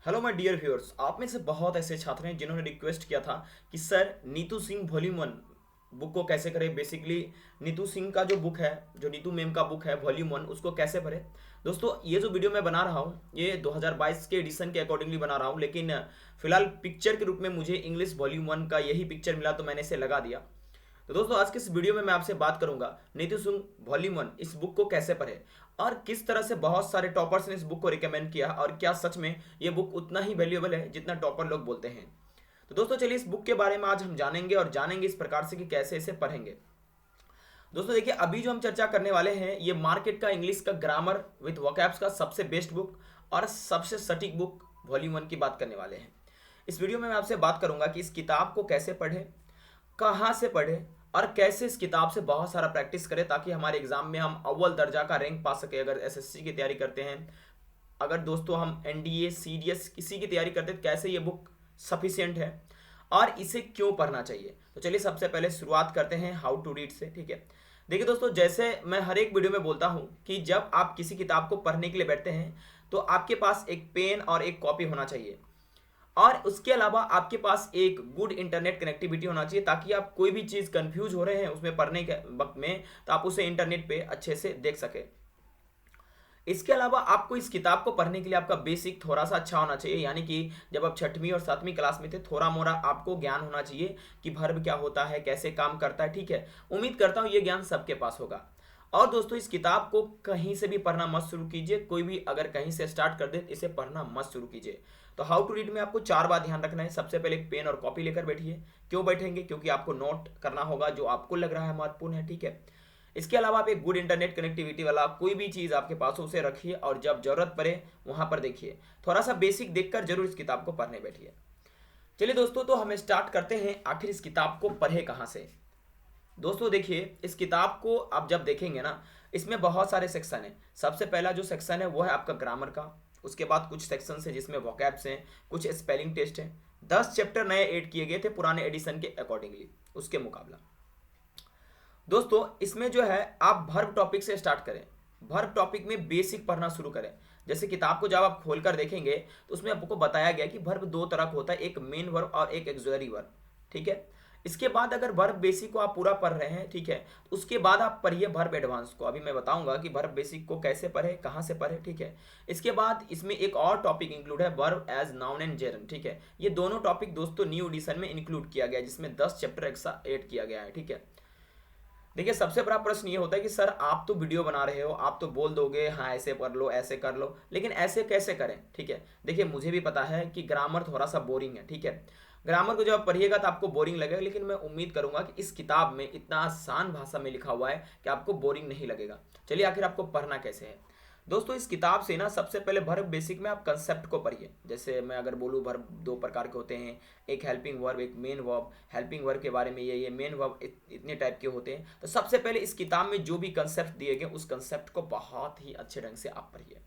Hello my dear viewers. आप में से बहुत ऐसे छात्र हैं जिन्होंने रिक्वेस्ट किया था कि sir Neetu Singh volume 1 book को कैसे करें। बेसिकली नीतू सिंह का जो बुक है, जो नीतू मैम का बुक है वॉल्यूम 1, उसको कैसे पढ़ें। दोस्तों ये जो वीडियो मैं बना रहा हूँ ये 2022 के एडिशन के अकॉर्डिंगली बना रहा हूँ, लेकिन फिलहाल पिक्चर के रूप में मुझे इंग्लिश वॉल्यूम 1 का यही पिक्चर मिला तो मैंने इसे लगा दिया। तो दोस्तों आज के इस वीडियो में मैं आपसे बात करूंगा नीति सिंह वॉल्यूम 1 इस बुक को कैसे पढ़े और किस तरह से बहुत सारे टॉपर्स ने इस बुक को रिकमेंड किया और क्या सच में ये बुक उतना ही वैल्यूएबल है जितना टॉपर लोग बोलते हैं। तो दोस्तों चलिए इस बुक के बारे में आज हम जानेंगे और जानेंगे इस प्रकार से कि कैसे इसे पढ़ेंगे। दोस्तों देखिए, अभी जो हम चर्चा करने वाले हैं ये मार्केट का इंग्लिश का ग्रामर विथ वोकैब्स का सबसे बेस्ट बुक और सबसे सटीक बुक वॉल्यूम 1 की बात करने वाले हैं। इस वीडियो में मैं आपसे बात करूंगा कि इस किताब को कैसे पढ़ें, कहाँ से पढ़ें और कैसे इस किताब से बहुत सारा प्रैक्टिस करें ताकि हमारे एग्जाम में हम अव्वल दर्जा का रैंक पा सके। अगर एसएससी की तैयारी करते हैं, अगर दोस्तों हम एनडीए सीडीएस किसी की तैयारी करते हैं, कैसे ये बुक सफिशियंट है और इसे क्यों पढ़ना चाहिए। तो चलिए सबसे पहले शुरुआत करते हैं हाउ टू रीड से। ठीक है, देखिए दोस्तों, जैसे मैं हर एक वीडियो में बोलता हूँ कि जब आप किसी किताब को पढ़ने के लिए बैठते हैं तो आपके पास एक पेन और एक कॉपी होना चाहिए और उसके अलावा आपके पास एक गुड इंटरनेट कनेक्टिविटी होना चाहिए ताकि आप कोई भी चीज़ कंफ्यूज हो रहे हैं उसमें पढ़ने के वक्त में तो आप उसे इंटरनेट पे अच्छे से देख सके। इसके अलावा आपको इस किताब को पढ़ने के लिए आपका बेसिक थोड़ा सा अच्छा होना चाहिए, यानी कि जब आप छठवीं और सातवीं क्लास में थे थोड़ा मोड़ा आपको ज्ञान होना चाहिए कि वर्ब क्या होता है, कैसे काम करता है। ठीक है, उम्मीद करता हूँ ये ज्ञान सबके पास होगा। और दोस्तों इस किताब को कहीं से भी पढ़ना मत शुरू कीजिए, कोई भी अगर कहीं से स्टार्ट कर दे तो इसे पढ़ना मत शुरू कीजिए। तो हाउ टू रीड में आपको चार बात ध्यान रखना है। सबसे पहले एक पेन और कॉपी लेकर बैठिए। क्यों बैठेंगे? क्योंकि आपको नोट करना होगा जो आपको लग रहा है महत्वपूर्ण है। ठीक है, इसके अलावा आप एक गुड इंटरनेट कनेक्टिविटी वाला कोई भी चीज़ आपके पास हो उसे रखिए और जब जरूरत पड़े वहां पर देखिए। थोड़ा सा बेसिक देखकर जरूर इस किताब को पढ़ने बैठिए। चलिए दोस्तों, तो हम स्टार्ट करते हैं आखिर इस किताब को पढ़े कहाँ से। दोस्तों देखिए, इस किताब को आप जब देखेंगे ना, इसमें बहुत सारे सेक्शन हैं। सबसे पहला जो सेक्शन है वो है आपका ग्रामर का। उसके बाद कुछ सेक्शन है जिसमें वोकैब्स हैं, कुछ स्पेलिंग टेस्ट हैं। 10 चैप्टर नए ऐड किए गए थे पुराने एडिशन के अकॉर्डिंगली उसके मुकाबला। दोस्तों इसमें जो है आप वर्ब टॉपिक से स्टार्ट करें। वर्ब टॉपिक में बेसिक पढ़ना शुरू करें। जैसे किताब को जब आप खोलकर देखेंगे तो उसमें आपको बताया गया कि वर्ब दो तरह का होता है, एक मेन वर्ब और एक एक्सुलरी वर्ब। ठीक है, इसके बाद अगर वर्ब बेसिक को आप पूरा पढ़ रहे हैं, ठीक है, तो उसके बाद आप पढ़िए वर्ब एडवांस को। अभी मैं बताऊंगा कि वर्ब बेसिक को कैसे पढ़े, कहाँ से पढ़े। ठीक है, इसके बाद इसमें एक और टॉपिक इंक्लूड है, verb as noun and gerund. ठीक है, ये दोनों टॉपिक दोस्तों न्यू एडिशन में इंक्लूड किया गया है जिसमें 10 चैप्टर एक्स्ट्रा ऐड किया गया है। ठीक है, देखिए सबसे बड़ा प्रश्न ये होता है कि सर आप तो वीडियो बना रहे हो, आप तो बोल दोगे हाँ ऐसे कर लो ऐसे कर लो, लेकिन ऐसे कैसे करें। ठीक है, देखिए मुझे भी पता है कि ग्रामर थोड़ा सा बोरिंग है। ठीक है, ग्रामर को जब आप पढ़िएगा तो आपको बोरिंग लगेगा, लेकिन मैं उम्मीद करूंगा कि इस किताब में इतना आसान भाषा में लिखा हुआ है कि आपको बोरिंग नहीं लगेगा। चलिए आखिर आपको पढ़ना कैसे है। दोस्तों इस किताब से ना सबसे पहले वर्ब बेसिक में आप कंसेप्ट को पढ़िए। जैसे मैं अगर बोलूँ वर्ब दो प्रकार के होते हैं, एक हेल्पिंग वर्ब एक मेन वर्ब। हेल्पिंग वर्ब के बारे में ये मेन वर्ब इतने टाइप के होते हैं। तो सबसे पहले इस किताब में जो भी कंसेप्ट दिए गए उस कंसेप्ट को बहुत ही अच्छे ढंग से आप पढ़िए,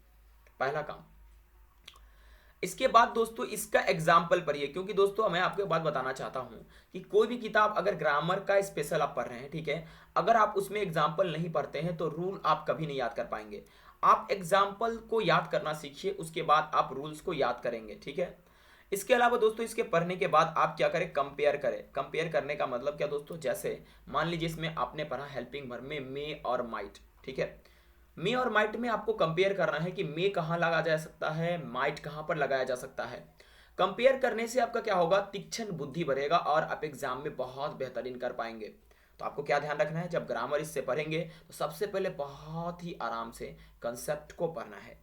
पहला काम। इसके बाद दोस्तों इसका एग्जाम्पल पढ़िए, क्योंकि दोस्तों मैं आपको एक बात बताना चाहता हूं कि कोई भी किताब अगर ग्रामर का स्पेशल आप पढ़ रहे हैं, ठीक है, अगर आप उसमें एग्जाम्पल नहीं पढ़ते हैं तो रूल आप कभी नहीं याद कर पाएंगे। आप एग्जाम्पल को याद करना सीखिए, उसके बाद आप रूल्स को याद करेंगे। ठीक है, इसके अलावा दोस्तों इसके पढ़ने के बाद आप क्या करें, कंपेयर करें। कंपेयर करने का मतलब क्या दोस्तों, जैसे मान लीजिए इसमें आपने पढ़ा हेल्पिंग वर्ब में मे और माइट। ठीक है, मे और माइट में आपको कंपेयर करना है कि मे कहाँ लगाया जा सकता है, माइट कहाँ पर लगाया जा सकता है। कंपेयर करने से आपका क्या होगा, तीक्ष्ण बुद्धि बढ़ेगा और आप एग्जाम में बहुत बेहतरीन कर पाएंगे। तो आपको क्या ध्यान रखना है, जब ग्रामर इससे पढ़ेंगे तो सबसे पहले बहुत ही आराम से कंसेप्ट को पढ़ना है।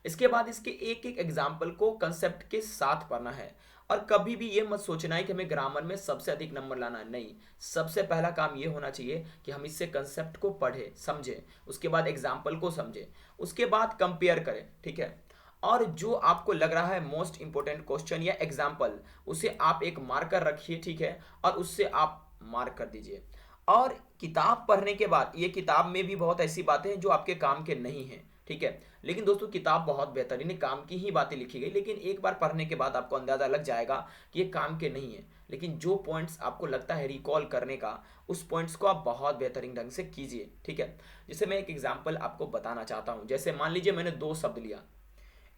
इसके बाद इसके एक एक एग्जाम्पल को कंसेप्ट के साथ पढ़ना है। और कभी भी ये मत सोचना है कि हमें ग्रामर में सबसे अधिक नंबर लाना है, नहीं। सबसे पहला काम ये होना चाहिए कि हम इससे कंसेप्ट को पढ़े समझे, उसके बाद एग्जाम्पल को समझे, उसके बाद कंपेयर करें। ठीक है, और जो आपको लग रहा है मोस्ट इंपॉर्टेंट क्वेश्चन या एग्जाम्पल, उसे आप एक मार्कर रखिए। ठीक है, और उससे आप मार्क कर दीजिए। और किताब पढ़ने के बाद, ये किताब में भी बहुत ऐसी बातें हैं जो आपके काम के नहीं हैं। ठीक है, लेकिन दोस्तों किताब बहुत बेहतरीन है, काम की ही बातें लिखी गई, लेकिन एक बार पढ़ने के बाद आपको अंदाजा लग जाएगा कि ये काम के नहीं है। लेकिन जो पॉइंट्स आपको लगता है रिकॉल करने का, उस पॉइंट्स को आप बहुत बेहतरीन ढंग से कीजिए। ठीक है, जैसे मैं एक एग्जांपल आपको बताना चाहता हूं। जैसे मान लीजिए मैंने दो शब्द लिया,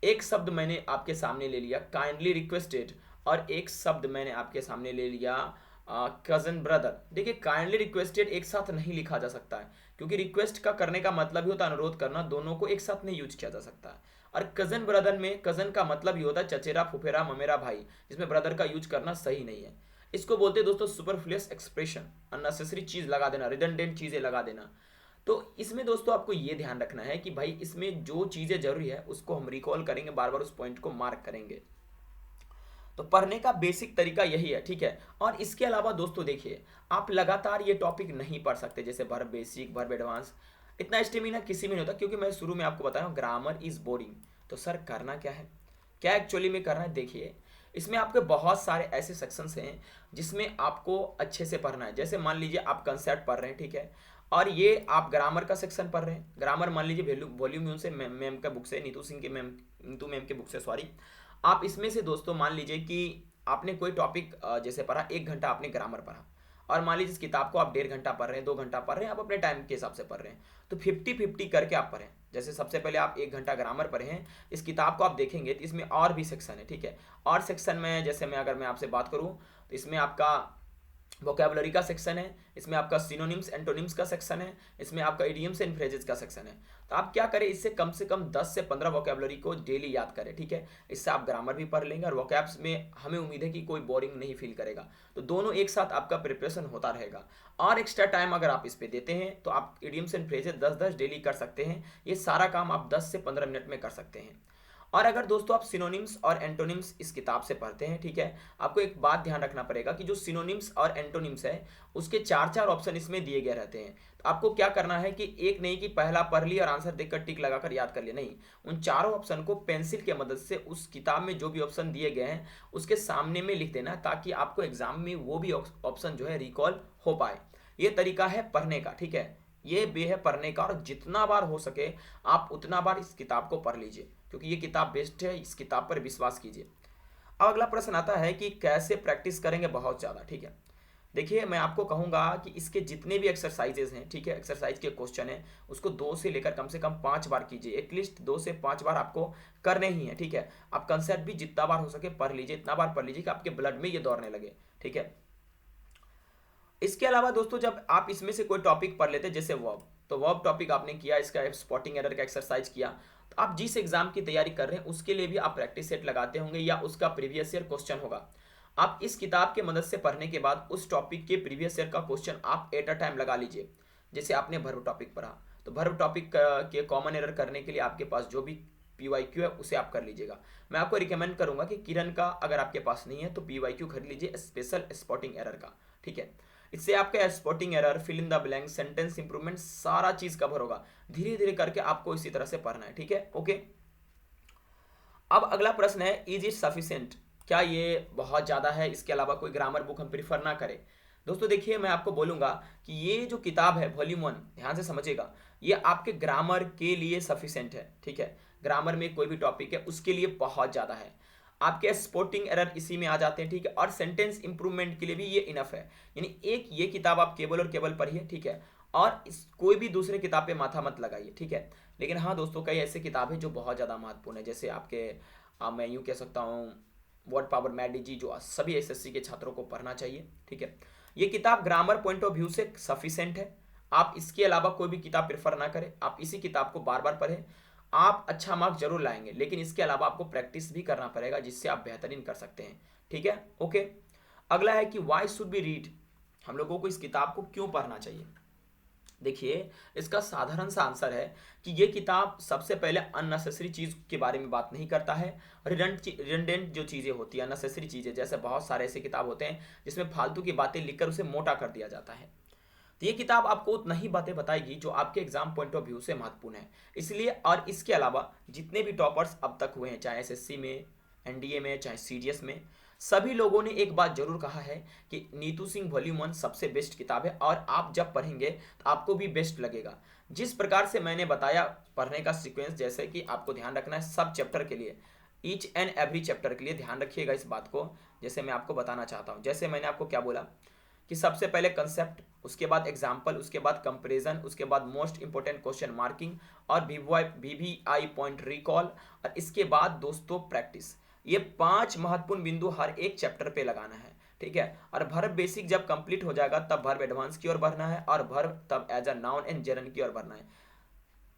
एक शब्द मैंने आपके सामने ले लिया काइंडली रिक्वेस्टेड, और एक शब्द मैंने आपके सामने ले लिया कजन ब्रदर। देखिए काइंडली रिक्वेस्टेड एक साथ नहीं लिखा जा सकता है, क्योंकि रिक्वेस्ट का करने का मतलब ही होता है अनुरोध करना, दोनों को एक साथ नहीं यूज किया जा सकता है। और कजन ब्रदर में कजन का मतलब ही होता है चचेरा फुफेरा ममेरा भाई, जिसमें ब्रदर का यूज करना सही नहीं है। इसको बोलते हैं दोस्तों सुपरफ्लुअस एक्सप्रेशन, अननेसेसरी चीज लगा देना, रिडंडेंट चीजें लगा देना। तो इसमें दोस्तों आपको ये ध्यान रखना है कि भाई इसमें जो चीजें जरूरी है उसको हम रिकॉल करेंगे, बार बार उस पॉइंट को मार्क करेंगे। तो पढ़ने का बेसिक तरीका यही है, ठीक है। और इसके अलावा दोस्तों देखिए, आप लगातार ये टॉपिक नहीं पढ़ सकते, जैसे वर्ब बेसिक, वर्ब एडवांस, इतना स्टेमिना किसी में नहीं होता, क्योंकि मैं शुरू में आपको बताया ग्रामर इज बोरिंग। तो सर करना क्या है, क्या एक्चुअली में करना है, देखिए इसमें आपके बहुत सारे ऐसे सेक्शंस हैं जिसमें आपको अच्छे से पढ़ना है। जैसे मान लीजिए आप कंसेप्ट पढ़ रहे हैं, ठीक है, और ये आप ग्रामर का सेक्शन पढ़ रहे हैं। ग्रामर मान लीजिए वॉल्यूम वन से, मैम का बुक से, नीतू सिंह के मैम, नीतू मैम के बुक से, सॉरी। आप इसमें से दोस्तों मान लीजिए कि आपने कोई टॉपिक जैसे पढ़ा, 1 घंटा आपने ग्रामर पढ़ा, और मान लीजिए इस किताब को आप 1.5 घंटा पढ़ रहे हैं, 2 घंटा पढ़ रहे हैं, आप अपने टाइम के हिसाब से पढ़ रहे हैं। तो 50-50 करके आप पढ़ें। जैसे सबसे पहले आप 1 घंटा ग्रामर पढ़े हैं, इस किताब को आप देखेंगे तो इसमें और भी सेक्शन है, ठीक है। और सेक्शन में जैसे अगर मैं आपसे बात करूं तो इसमें आपका वोकैबुलरी का सेक्शन है, इसमें आपका सिनोनिम्स एंटोनिम्स का सेक्शन है, इसमें आपका इडियम्स एंड फ्रेजेस का सेक्शन है। तो आप क्या करें, इससे कम से कम 10 से 15 वोकैबुलरी को डेली याद करें, ठीक है। इससे आप ग्रामर भी पढ़ लेंगे और वोकैब्स में हमें उम्मीद है कि कोई बोरिंग नहीं फील करेगा। तो दोनों एक साथ आपका प्रिपरेशन होता रहेगा। और एक्स्ट्रा टाइम अगर आप इस पे देते हैं तो आप इडियम्स एंड फ्रेजेस 10-10 डेली कर सकते हैं। ये सारा काम आप 10 से 15 मिनट में कर सकते हैं। और अगर दोस्तों आप सिनोनिम्स और एंटोनिम्स इस किताब से पढ़ते हैं, ठीक है, आपको एक बात ध्यान रखना पड़ेगा कि जो सिनोनिम्स और एंटोनिम्स है उसके 4-4 ऑप्शन इसमें दिए गए रहते हैं। तो आपको क्या करना है कि एक नहीं कि पहला पढ़ लिया और आंसर देखकर टिक लगाकर याद कर लिया, नहीं, उन चारों ऑप्शन को पेंसिल की मदद से उस किताब में जो भी ऑप्शन दिए गए हैं उसके सामने में लिख देना, ताकि आपको एग्जाम में वो भी ऑप्शन जो है रिकॉल हो पाए। ये तरीका है पढ़ने का, ठीक है, ये वे है पढ़ने का। और जितना बार हो सके आप उतना बार इस किताब को पढ़ लीजिए, क्योंकि ये किताब बेस्ट है, इस किताब पर विश्वास कीजिए। अब अगला प्रश्न आता है कि कैसे प्रैक्टिस करेंगे बहुत ज़्यादा, ठीक है। देखिए मैं आपको कहूँगा कि इसके जितने भी एक्सरसाइजेज हैं, ठीक है, एक्सरसाइज के क्वेश्चन हैं, उसको 2 से लेकर कम से कम 5 बार कीजिए। एटलीस्ट 2 से 5 बार आपको करने ही है, ठीक है। आप कंसेप्ट भी जितना बार हो सके पढ़ लीजिए, इतना बार पढ़ लीजिए कि आपके ब्लड में ये दौड़ने लगे, ठीक है। इसके अलावा दोस्तों जब आप इसमें से कोई टॉपिक पढ़ लेते हैं, जैसे वर्ब, तो वर्ब टॉपिक आपने किया, इसका स्पॉटिंग एरर का एक्सरसाइज किया, तो आप जिस एग्जाम की तैयारी कर रहे हैं उसके लिए भी आप प्रैक्टिस सेट लगाते होंगे या उसका प्रीवियस ईयर क्वेश्चन होगा। आप इस किताब की मदद से पढ़ने के बाद उस टॉपिक के प्रीवियस ईयर का क्वेश्चन आप एट अ टाइम लगा लीजिए। जैसे आपने वर्ब टॉपिक पढ़ा, तो वर्ब टॉपिक के कॉमन एरर करने के लिए आपके पास जो भी PYQ है उसे आप कर लीजिएगा। मैं आपको रिकमेंड करूंगा कि किरण का अगर आपके पास नहीं है तो PYQ खरीद लीजिए, स्पेशल स्पॉटिंग एरर का, ठीक है। इससे आपका spotting error, fill in the blank, sentence improvement, सारा चीज कवर होगा। धीरे धीरे करके आपको इसी तरह से पढ़ना है, ठीक है, ओके। अब अगला प्रश्न है, इज इट सफिशिएंट, क्या ये बहुत ज़्यादा है, इसके अलावा कोई ग्रामर बुक हम प्रीफर ना करें। दोस्तों देखिए मैं आपको बोलूँगा कि ये जो किताब है वॉल्यूम 1, ध्यान से समझिएगा, ये आपके ग्रामर के लिए सफिशिएंट है, ठीक है। ग्रामर में कोई भी टॉपिक है उसके लिए बहुत ज़्यादा है। आपके स्पोर्टिंग एरर इसी में आ जाते हैं, ठीक है, और सेंटेंस इंप्रूवमेंट के लिए भी ये इनफ है। यानी एक ये किताब आप केवल और केवल पढ़िए, ठीक है, और इस कोई भी दूसरे किताब पे माथा मत लगाइए, ठीक है। लेकिन हाँ दोस्तों कई ऐसे किताब है जो बहुत ज़्यादा महत्वपूर्ण है, जैसे आपके मैं यूँ कह सकता हूँ वर्ड पावर मैडीजी, जो सभी SSC के छात्रों को पढ़ना चाहिए, ठीक है। ये किताब ग्रामर पॉइंट ऑफ व्यू से सफिशिएंट है। आप इसके अलावा कोई भी किताब प्रेफर ना करें, आप इसी किताब को बार बार पढ़ें। आप अच्छा मार्क्स जरूर लाएंगे, लेकिन इसके अलावा आपको प्रैक्टिस भी करना पड़ेगा, जिससे आप बेहतरीन कर सकते हैं, ठीक है, ओके। अगला है कि वाई शुड बी रीड, हम लोगों को इस किताब को क्यों पढ़ना चाहिए। देखिए इसका साधारण सा आंसर है कि ये किताब सबसे पहले अननेसेसरी चीज़ के बारे में बात नहीं करता है। रिडंडेंट जो चीज़ें होती है, अननेसेसरी चीज़ें, जैसे बहुत सारे ऐसे किताब होते हैं जिसमें फालतू की बातें लिखकर उसे मोटा कर दिया जाता है। तो ये किताब आपको उतना ही बातें बताएगी जो आपके एग्जाम पॉइंट ऑफ व्यू से महत्वपूर्ण है। इसलिए और इसके अलावा जितने भी टॉपर्स अब तक हुए हैं, चाहे SSC में, NDA में, चाहे CGS में, सभी लोगों ने एक बात जरूर कहा है कि नीतू सिंह वॉल्यूम 1 सबसे बेस्ट किताब है, और आप जब पढ़ेंगे तो आपको भी बेस्ट लगेगा। जिस प्रकार से मैंने बताया पढ़ने का सीक्वेंस, जैसे कि आपको ध्यान रखना है सब चैप्टर के लिए, ईच एंड एवरी चैप्टर के लिए ध्यान रखिएगा इस बात को। जैसे मैं आपको बताना चाहता हूँ, जैसे मैंने आपको क्या बोला कि कि सबसे पहले कंसेप्ट, उसके बाद एग्जाम्पल, उसके बाद कंपेरिजन, उसके बाद मोस्ट इंपोर्टेंट क्वेश्चन मार्किंग और वीवीआई पॉइंट रिकॉल, और इसके बाद दोस्तों प्रैक्टिस। ये 5 महत्वपूर्ण बिंदु हर एक चैप्टर पे लगाना है, ठीक है। और वर्ब बेसिक जब कंप्लीट हो जाएगा तब वर्ब एडवांस की ओर बढ़ना है, और वर्ब तब as a noun and gerund की ओर बढ़ना है।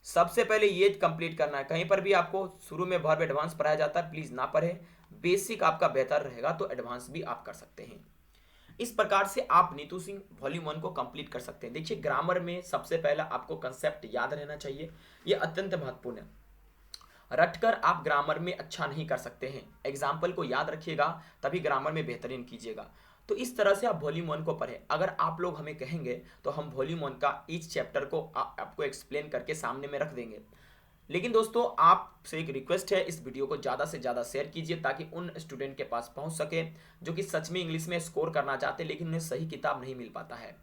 सबसे पहले ये कंप्लीट करना है। कहीं पर भी आपको शुरू में वर्ब एडवांस पढ़ाया जाता है, प्लीज ना पढ़े। बेसिक आपका बेहतर रहेगा तो एडवांस भी आप कर सकते हैं। इस प्रकार से आप नीतू सिंह वॉल्यूम 1 को कंप्लीट कर सकते हैं। देखिए ग्रामर में सबसे पहला आपको कंसेप्ट याद रहना चाहिए, ये अत्यंत महत्वपूर्ण है। रटकर आप ग्रामर में अच्छा नहीं कर सकते हैं, एग्जाम्पल को याद रखिएगा तभी ग्रामर में बेहतरीन कीजिएगा। तो इस तरह से आप वॉल्यूम 1 को पढ़ें। अगर आप लोग हमें कहेंगे तो हम वॉल्यूम 1 का ईच चैप्टर को आपको एक्सप्लेन करके सामने में रख देंगे। लेकिन दोस्तों आपसे एक रिक्वेस्ट है, इस वीडियो को ज़्यादा से ज़्यादा शेयर कीजिए ताकि उन स्टूडेंट के पास पहुंच सके जो कि सच में इंग्लिश में स्कोर करना चाहते हैं लेकिन उन्हें सही किताब नहीं मिल पाता है।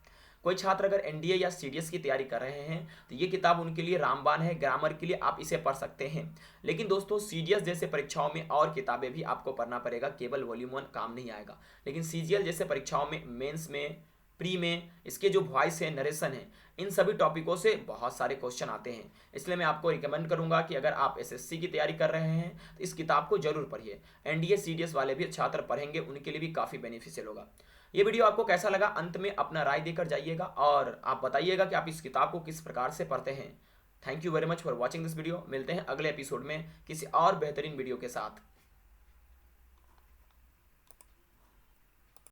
कोई छात्र अगर एनडीए या सीडीएस की तैयारी कर रहे हैं तो ये किताब उनके लिए रामबाण है। ग्रामर के लिए आप इसे पढ़ सकते हैं, लेकिन दोस्तों सीडीएस जैसे परीक्षाओं में और किताबें भी आपको पढ़ना पड़ेगा, केवल वॉल्यूम 1 काम नहीं आएगा। लेकिन सीजीएल जैसे परीक्षाओं में, मेंस में, प्री में, इसके जो वॉइस है, नरेशन है, इन सभी टॉपिकों से बहुत सारे क्वेश्चन आते हैं। इसलिए मैं आपको रिकमेंड करूंगा कि अगर आप एसएससी की तैयारी कर रहे हैं तो इस किताब को जरूर पढ़िए। एनडीए सीडीएस वाले भी छात्र पढ़ेंगे, उनके लिए भी काफ़ी बेनिफिशियल होगा। ये वीडियो आपको कैसा लगा अंत में अपना राय देकर जाइएगा और आप बताइएगा कि आप इस किताब को किस प्रकार से पढ़ते हैं। Thank you very much for watching this video. मिलते हैं अगले एपिसोड में किसी और बेहतरीन वीडियो के साथ।